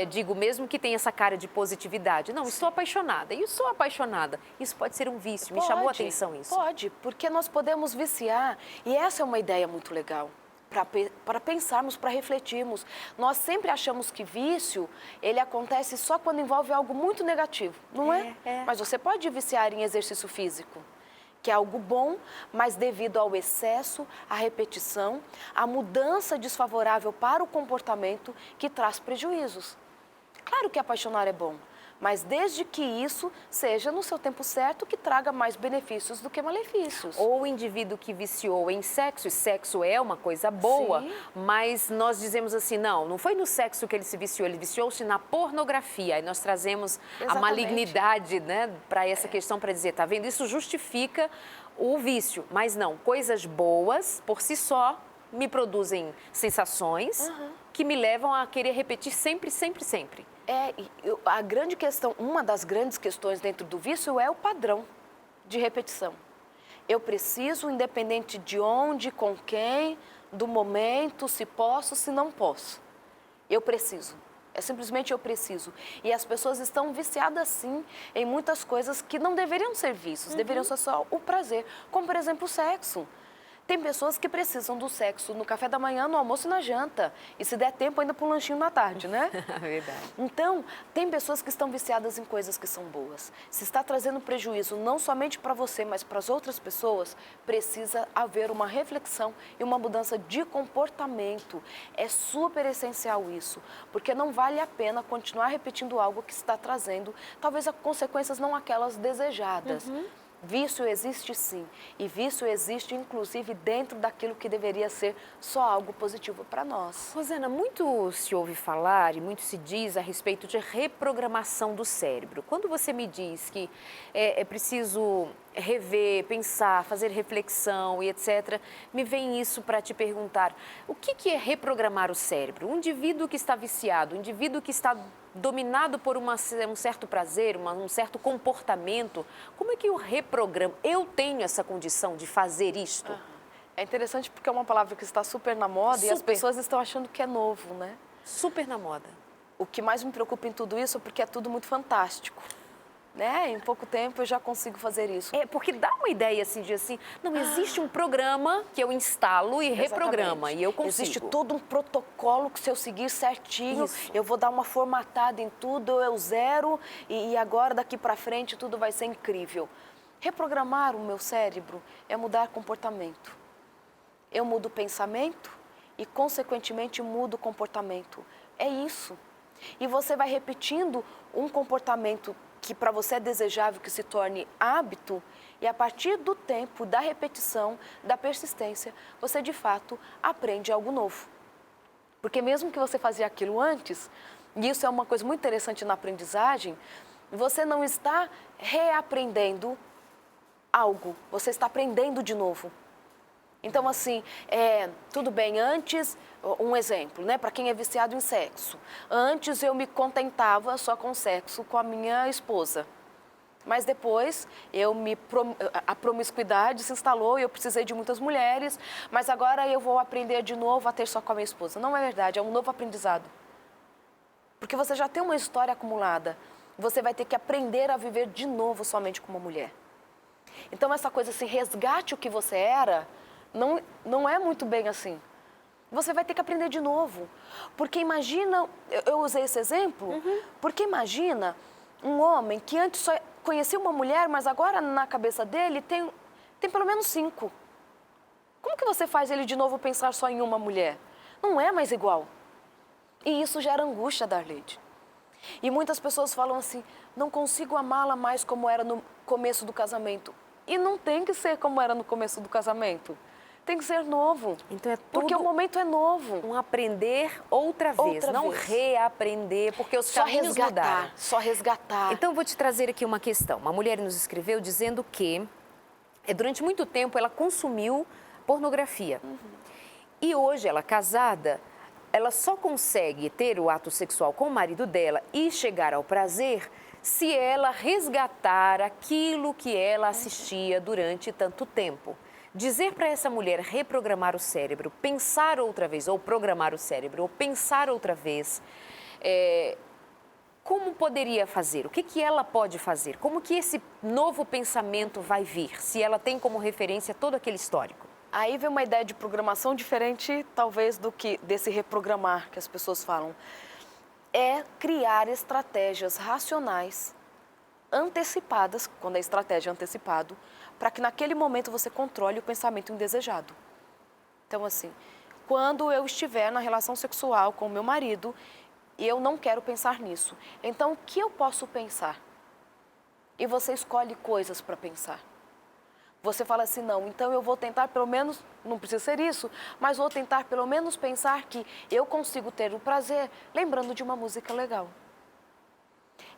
S1: digo mesmo que tenha essa cara de positividade. Não, estou apaixonada, e eu sou apaixonada. Isso pode ser um vício, me chamou a atenção isso.
S3: Pode, porque nós podemos viciar, e essa é uma ideia muito legal. Para pensarmos, para refletirmos. Nós sempre achamos que vício, ele acontece só quando envolve algo muito negativo, não é? Mas você pode viciar em exercício físico, que é algo bom, mas devido ao excesso, à repetição, à mudança desfavorável para o comportamento que traz prejuízos. Claro que apaixonar é bom, mas desde que isso seja no seu tempo certo, que traga mais benefícios do que malefícios.
S1: Ou o indivíduo que viciou em sexo, e sexo é uma coisa boa,
S3: Sim.
S1: mas nós dizemos assim, não foi no sexo que ele se viciou, ele viciou-se na pornografia. Aí nós trazemos a
S3: Exatamente.
S1: malignidade, né, para essa questão, para dizer, tá vendo? Isso justifica o vício, mas não, coisas boas, por si só, me produzem sensações que me levam a querer repetir sempre, sempre, sempre.
S3: A grande questão, uma das grandes questões dentro do vício é o padrão de repetição. Eu preciso, independente de onde, com quem, do momento, se posso, se não posso. Eu preciso. É simplesmente eu preciso. E as pessoas estão viciadas, sim, em muitas coisas que não deveriam ser vícios, deveriam ser só o prazer. Como, por exemplo, o sexo. Tem pessoas que precisam do sexo no café da manhã, no almoço e na janta. E se der tempo, ainda para um lanchinho na tarde, né?
S1: Verdade.
S3: Então, tem pessoas que estão viciadas em coisas que são boas. Se está trazendo prejuízo não somente para você, mas para as outras pessoas, precisa haver uma reflexão e uma mudança de comportamento. É super essencial isso, porque não vale a pena continuar repetindo algo que está trazendo, talvez, consequências não aquelas desejadas. Vício existe sim, e vício existe inclusive dentro daquilo que deveria ser só algo positivo para nós.
S1: Rosana, muito se ouve falar e muito se diz a respeito de reprogramação do cérebro. Quando você me diz que é preciso rever, pensar, fazer reflexão e etc., me vem isso para te perguntar, o que é reprogramar o cérebro? Um indivíduo que está viciado, um indivíduo que está dominado por um certo prazer, um certo comportamento, como é que eu reprogramo? Eu tenho essa condição de fazer isto?
S3: É interessante porque é uma palavra que está super na moda e as pessoas estão achando que é novo, né?
S1: Super na moda.
S3: O que mais me preocupa em tudo isso é porque é tudo muito fantástico. Né? Em pouco tempo eu já consigo fazer isso.
S1: Porque dá uma ideia assim de assim, não existe um programa que eu instalo e reprograma e eu consigo.
S3: Existe todo um protocolo que se eu seguir certinho, eu vou dar uma formatada em tudo, eu zero e agora daqui para frente tudo vai ser incrível. Reprogramar o meu cérebro é mudar comportamento. Eu mudo o pensamento e consequentemente mudo o comportamento. É isso. E você vai repetindo um comportamento que para você é desejável que se torne hábito, e a partir do tempo, da repetição, da persistência, você de fato aprende algo novo. Porque mesmo que você fazia aquilo antes, e isso é uma coisa muito interessante na aprendizagem, você não está reaprendendo algo, você está aprendendo de novo. Então, assim, tudo bem, antes, um exemplo, né, para quem é viciado em sexo. Antes eu me contentava só com sexo com a minha esposa. Mas depois a promiscuidade se instalou e eu precisei de muitas mulheres, mas agora eu vou aprender de novo a ter só com a minha esposa. Não é verdade, é um novo aprendizado. Porque você já tem uma história acumulada, você vai ter que aprender a viver de novo somente com uma mulher. Então, essa coisa assim, resgate o que você era, não é muito bem assim. Você vai ter que aprender de novo. Porque imagina, eu usei esse exemplo, porque imagina um homem que antes só conhecia uma mulher, mas agora na cabeça dele tem pelo menos 5. Como que você faz ele de novo pensar só em uma mulher? Não é mais igual. E isso gera angústia, Darleide. E muitas pessoas falam assim, não consigo amá-la mais como era no começo do casamento. E não tem que ser como era no começo do casamento. Tem que ser novo.
S1: Então é tudo
S3: porque o momento é novo.
S1: um aprender outra vez, não reaprender, porque os caminhos mudaram.
S3: Só resgatar.
S1: Então eu vou te trazer aqui uma questão. Uma mulher nos escreveu dizendo que durante muito tempo ela consumiu pornografia. E hoje ela casada, ela só consegue ter o ato sexual com o marido dela e chegar ao prazer se ela resgatar aquilo que ela assistia durante tanto tempo. Dizer para essa mulher reprogramar o cérebro, pensar outra vez, ou programar o cérebro, ou pensar outra vez, como poderia fazer? O que ela pode fazer? Como que esse novo pensamento vai vir, se ela tem como referência todo aquele histórico?
S3: Aí vem uma ideia de programação diferente, talvez, do que desse reprogramar que as pessoas falam. É criar estratégias racionais, antecipadas, quando a estratégia é antecipado, para que naquele momento você controle o pensamento indesejado. Então, assim, quando eu estiver na relação sexual com o meu marido e eu não quero pensar nisso, então o que eu posso pensar? E você escolhe coisas para pensar. Você fala assim, não, então eu vou tentar pelo menos, não precisa ser isso, mas vou tentar pelo menos pensar que eu consigo ter o prazer lembrando de uma música legal.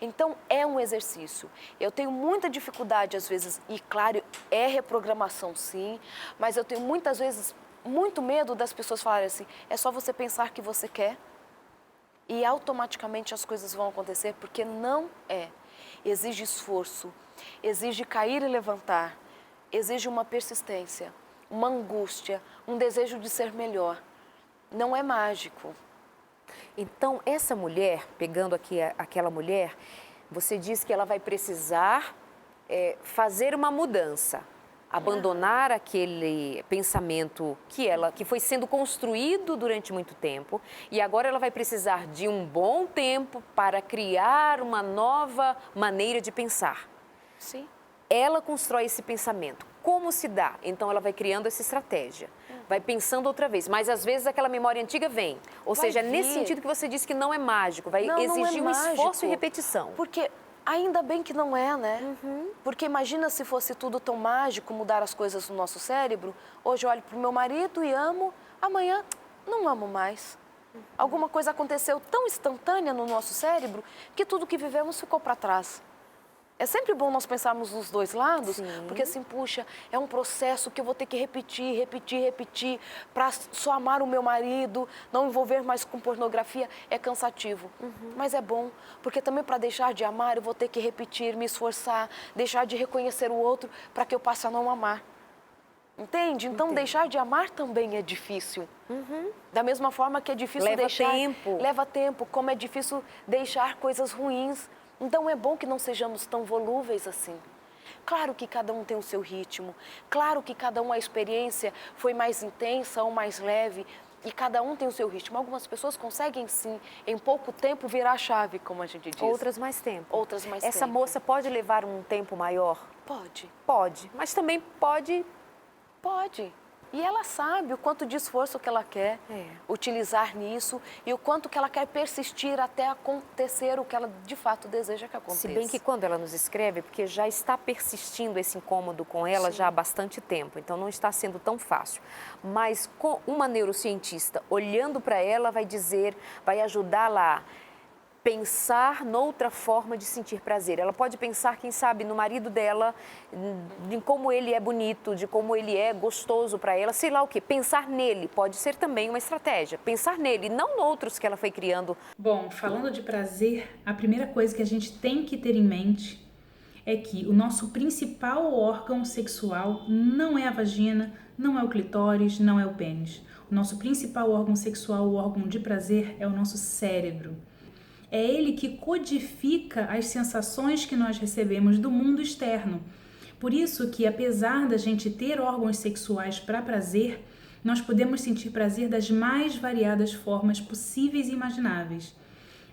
S3: Então, é um exercício. Eu tenho muita dificuldade, às vezes, e claro, é reprogramação sim, mas eu tenho muitas vezes muito medo das pessoas falarem assim, é só você pensar que você quer e automaticamente as coisas vão acontecer, porque não é. Exige esforço, exige cair e levantar, exige uma persistência, uma angústia, um desejo de ser melhor. Não é mágico.
S1: Então, essa mulher, pegando aqui aquela mulher, você diz que ela vai precisar fazer uma mudança, abandonar aquele pensamento que foi sendo construído durante muito tempo e agora ela vai precisar de um bom tempo para criar uma nova maneira de pensar.
S3: Sim.
S1: Ela constrói esse pensamento. Como se dá? Então, ela vai criando essa estratégia. Vai pensando outra vez. Mas, às vezes, aquela memória antiga vem. Ou seja, nesse sentido que você disse que não é mágico. Vai exigir um esforço e repetição.
S3: Porque ainda bem que não é, né? Porque imagina se fosse tudo tão mágico, mudar as coisas no nosso cérebro. Hoje eu olho para o meu marido e amo. Amanhã, não amo mais. Alguma coisa aconteceu tão instantânea no nosso cérebro que tudo que vivemos ficou para trás. É sempre bom nós pensarmos nos dois lados, porque assim, puxa, é um processo que eu vou ter que repetir, para só amar o meu marido, não envolver mais com pornografia, é cansativo. Mas é bom, porque também para deixar de amar eu vou ter que repetir, me esforçar, deixar de reconhecer o outro para que eu passe a não amar. Entende? Então, deixar de amar também é difícil. Da mesma forma que é difícil deixar... Leva tempo, como é difícil deixar coisas ruins. Então, é bom que não sejamos tão volúveis assim. Claro que cada um tem o seu ritmo, claro que cada um a experiência foi mais intensa ou mais leve e cada um tem o seu ritmo. Algumas pessoas conseguem, sim, em pouco tempo virar a chave, como a gente diz.
S1: Outras mais tempo.
S3: Outras mais tempo.
S1: Essa moça pode levar um tempo maior?
S3: Pode.
S1: Pode, mas também pode...
S3: Pode. E ela sabe o quanto de esforço que ela quer utilizar nisso e o quanto que ela quer persistir até acontecer o que ela de fato deseja que aconteça.
S1: Se bem que quando ela nos escreve, porque já está persistindo esse incômodo com ela já há bastante tempo, então não está sendo tão fácil. Mas com uma neurocientista olhando para ela vai dizer, vai ajudá-la a pensar noutra forma de sentir prazer. Ela pode pensar, quem sabe, no marido dela, de como ele é bonito, de como ele é gostoso para ela, sei lá o quê. Pensar nele pode ser também uma estratégia. Pensar nele, não noutros que ela foi criando.
S5: Bom, falando de prazer, a primeira coisa que a gente tem que ter em mente é que o nosso principal órgão sexual não é a vagina, não é o clitóris, não é o pênis. O nosso principal órgão sexual, o órgão de prazer, é o nosso cérebro. É ele que codifica as sensações que nós recebemos do mundo externo. Por isso que, apesar da gente ter órgãos sexuais para prazer, nós podemos sentir prazer das mais variadas formas possíveis e imagináveis.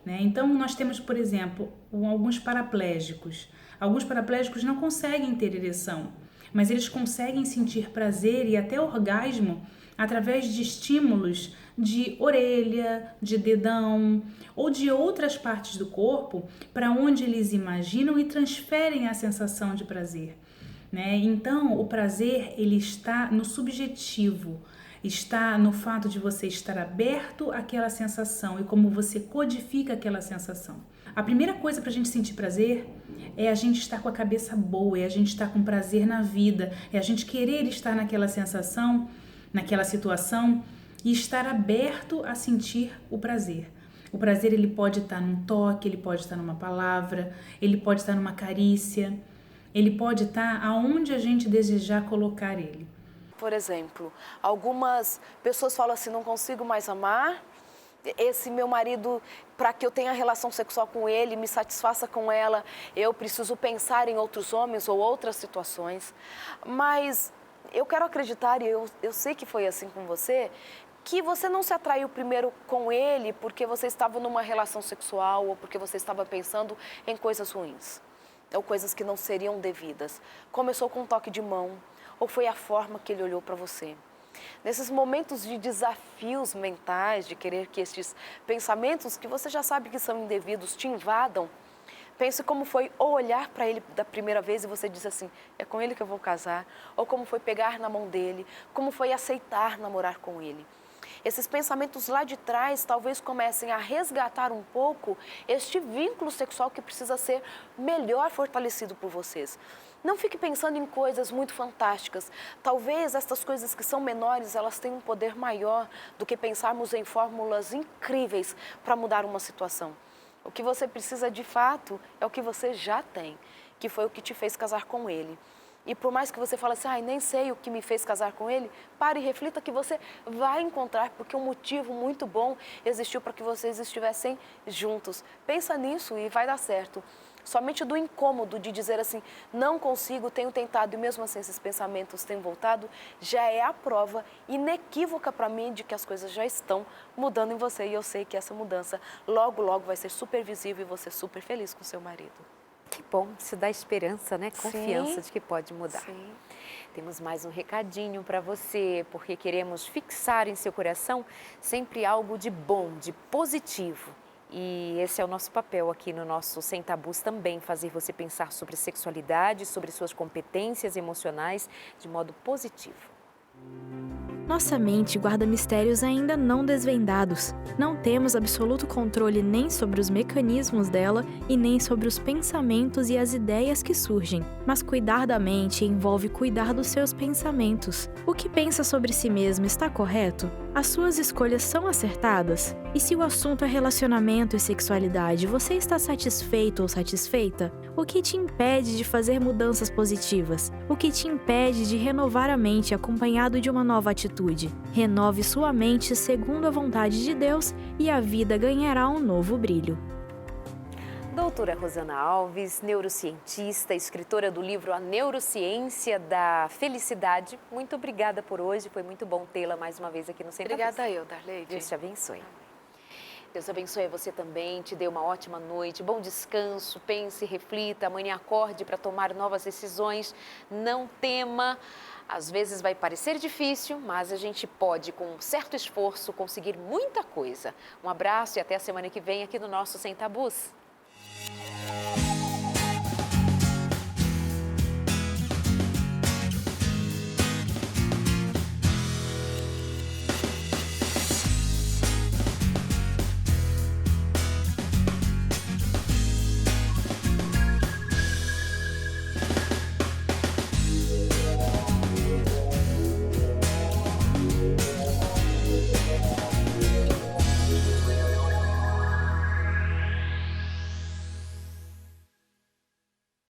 S5: Então, nós temos, por exemplo, alguns paraplégicos. Alguns paraplégicos não conseguem ter ereção, mas eles conseguem sentir prazer e até orgasmo através de estímulos de orelha, de dedão ou de outras partes do corpo para onde eles imaginam e transferem a sensação de prazer. né? Então, o prazer, ele está no subjetivo, está no fato de você estar aberto àquela sensação e como você codifica aquela sensação. A primeira coisa para a gente sentir prazer é a gente estar com a cabeça boa, é a gente estar com prazer na vida, é a gente querer estar naquela sensação, naquela situação e estar aberto a sentir o prazer. O prazer, ele pode estar num toque, ele pode estar numa palavra, ele pode estar numa carícia, ele pode estar aonde a gente desejar colocar ele.
S3: Por exemplo, algumas pessoas falam assim, não consigo mais amar esse meu marido, para que eu tenha relação sexual com ele, me satisfaça com ela, eu preciso pensar em outros homens ou outras situações. Mas eu quero acreditar, e eu sei que foi assim com você, que você não se atraiu primeiro com ele porque você estava numa relação sexual ou porque você estava pensando em coisas ruins, ou coisas que não seriam devidas. Começou com um toque de mão, ou foi a forma que ele olhou para você. Nesses momentos de desafios mentais, de querer que estes pensamentos que você já sabe que são indevidos te invadam, pense como foi ou olhar para ele da primeira vez e você diz assim, é com ele que eu vou casar, ou como foi pegar na mão dele, como foi aceitar namorar com ele. Esses pensamentos lá de trás talvez comecem a resgatar um pouco este vínculo sexual que precisa ser melhor fortalecido por vocês. Não fique pensando em coisas muito fantásticas. Talvez estas coisas que são menores, elas tenham um poder maior do que pensarmos em fórmulas incríveis para mudar uma situação. O que você precisa de fato é o que você já tem, que foi o que te fez casar com ele. E por mais que você fale assim, nem sei o que me fez casar com ele, pare e reflita que você vai encontrar, porque um motivo muito bom existiu para que vocês estivessem juntos. Pensa nisso e vai dar certo. Somente do incômodo de dizer assim, não consigo, tenho tentado e mesmo assim esses pensamentos têm voltado, já é a prova inequívoca para mim de que as coisas já estão mudando em você. E eu sei que essa mudança logo, logo vai ser super visível e você super feliz com seu marido.
S1: Que bom, isso dá esperança, né? Confiança
S3: Sim.
S1: de que pode mudar.
S3: Sim.
S1: Temos mais um recadinho para você, porque queremos fixar em seu coração sempre algo de bom, de positivo. E esse é o nosso papel aqui no nosso Sem Tabus também, fazer você pensar sobre sexualidade, sobre suas competências emocionais de modo positivo.
S4: Nossa mente guarda mistérios ainda não desvendados. Não temos absoluto controle nem sobre os mecanismos dela e nem sobre os pensamentos e as ideias que surgem. Mas cuidar da mente envolve cuidar dos seus pensamentos. O que pensa sobre si mesmo está correto? As suas escolhas são acertadas? E se o assunto é relacionamento e sexualidade, você está satisfeito ou satisfeita? O que te impede de fazer mudanças positivas? O que te impede de renovar a mente acompanhado de uma nova atitude? Renove sua mente segundo a vontade de Deus e a vida ganhará um novo brilho.
S1: Doutora Rosana Alves, neurocientista, escritora do livro A Neurociência da Felicidade. Muito obrigada por hoje, foi muito bom tê-la mais uma vez aqui no Sem Tabus.
S3: Obrigada eu, Darleide.
S1: Deus te abençoe. Deus abençoe você também, te dê uma ótima noite, bom descanso, pense, reflita, amanhã acorde para tomar novas decisões, não tema. Às vezes vai parecer difícil, mas a gente pode, com um certo esforço, conseguir muita coisa. Um abraço e até a semana que vem aqui no nosso Sem Tabus.